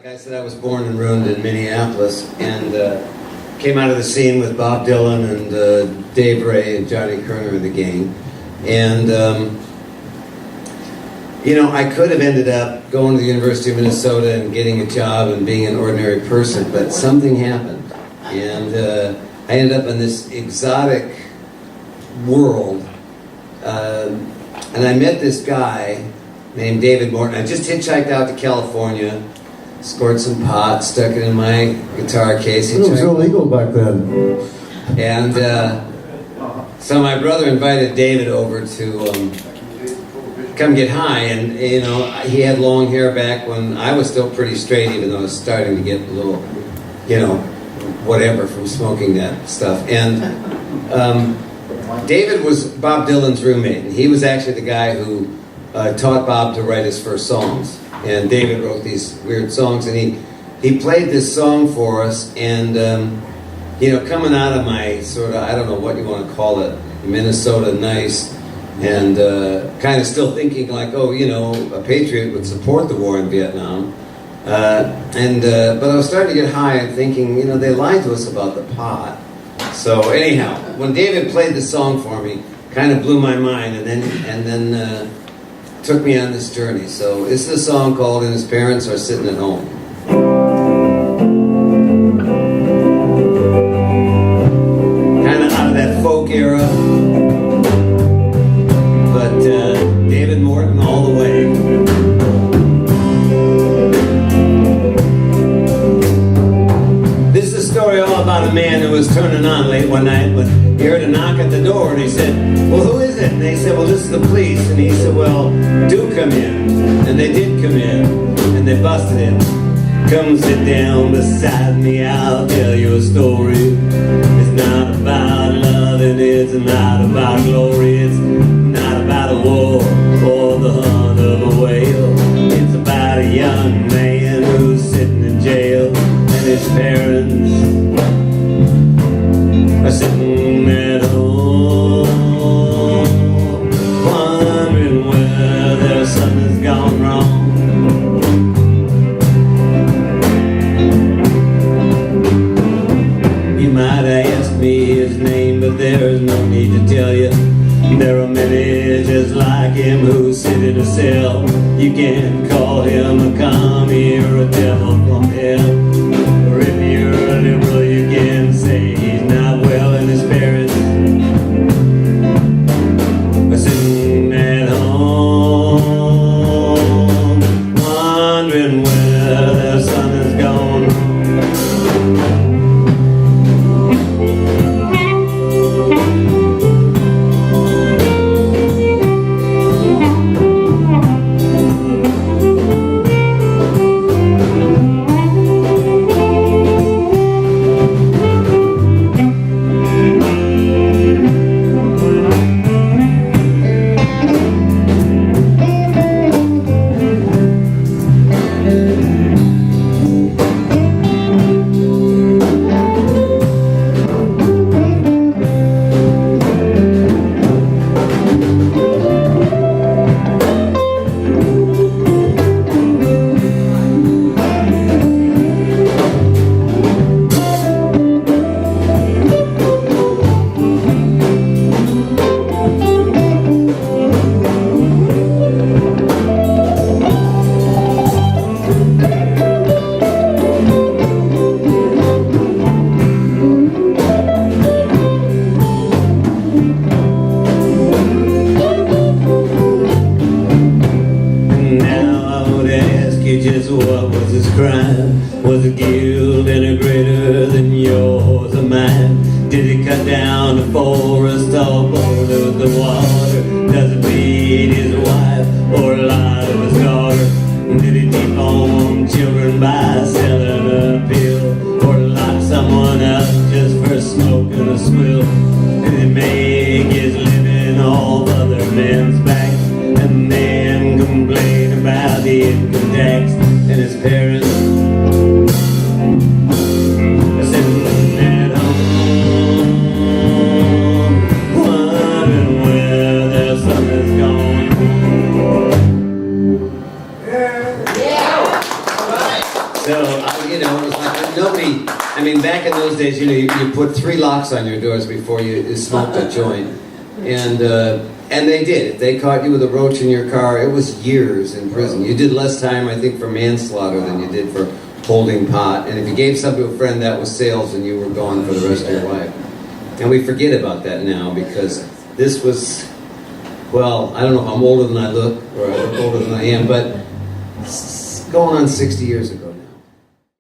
Like I said, I was born and ruined in Minneapolis, and came out of the scene with Bob Dylan and Dave Ray and Johnny Kerner and the gang. And, you know, I could have ended up going to the University of Minnesota and getting a job and being an ordinary person, but something happened. And I ended up in this exotic world. And I met this guy named David Morton. I just hitchhiked out to California, scored some pot, stuck it in my guitar case. It was illegal back then. And so my brother invited David over to come get high, and you know, he had long hair back when I was still pretty straight, even though I was starting to get a little, you know, whatever from smoking that stuff. And David was Bob Dylan's roommate, and he was actually the guy who taught Bob to write his first songs. And David wrote these weird songs, and he played this song for us. And you know, coming out of my sort of, I don't know what you want to call it, Minnesota nice, and kind of still thinking like, oh, you know, a patriot would support the war in Vietnam. But I was starting to get high and thinking, you know, they lied to us about the pot. So anyhow, when David played the song for me, kind of blew my mind, and then took me on this journey. So this is a song called "And His Parents Are Sitting at Home." Kind of out of that folk era, but David Morton all the way. This is a story all about a man who was turning on late one night, but he heard a knock at the door, and he said, "Well, who is it?" And they said, "Well, this is the police." And he said, "Well, do come in." And they did come in, and they busted in. "Come sit down beside me, I'll tell you a story. It's not about love, and it's not about glory. It's not about a war or the hunt of a whale. It's about a young man who's sitting in jail, and his parents are sitting at home, wondering where their son has gone wrong. You might ask me his name, but there's no need to tell you. There are many just like him who sit in a cell. You can call him a commie or a devil from hell. Or if you're a liberal, you can say he's not well, and his parents are sitting at home, wondering where their son has gone wrong. Just what was his crime? Was it guilt any greater than yours or mine? Did he cut down the forest or pollute the water? Does it beat his wife or lie to his daughter? Did he deform children by selling a pill? Or lock someone up just for smoking a swill? Did he make his living off other men's backs and then complain about the income tax? And his parents are sitting at home, wondering where their son has gone. So, it was like nobody. I mean, back in those days, you put 3 locks on your doors before you smoked a joint, and they did. If they caught you with a roach in your car, it was years in prison. You did less time, I think, for manslaughter than you did for holding pot. And if you gave something to a friend, that was sales, and you were gone for the rest of your life. And we forget about that now because this was, well, I don't know if I'm older than I look, or I look older than I am, but going on 60 years ago.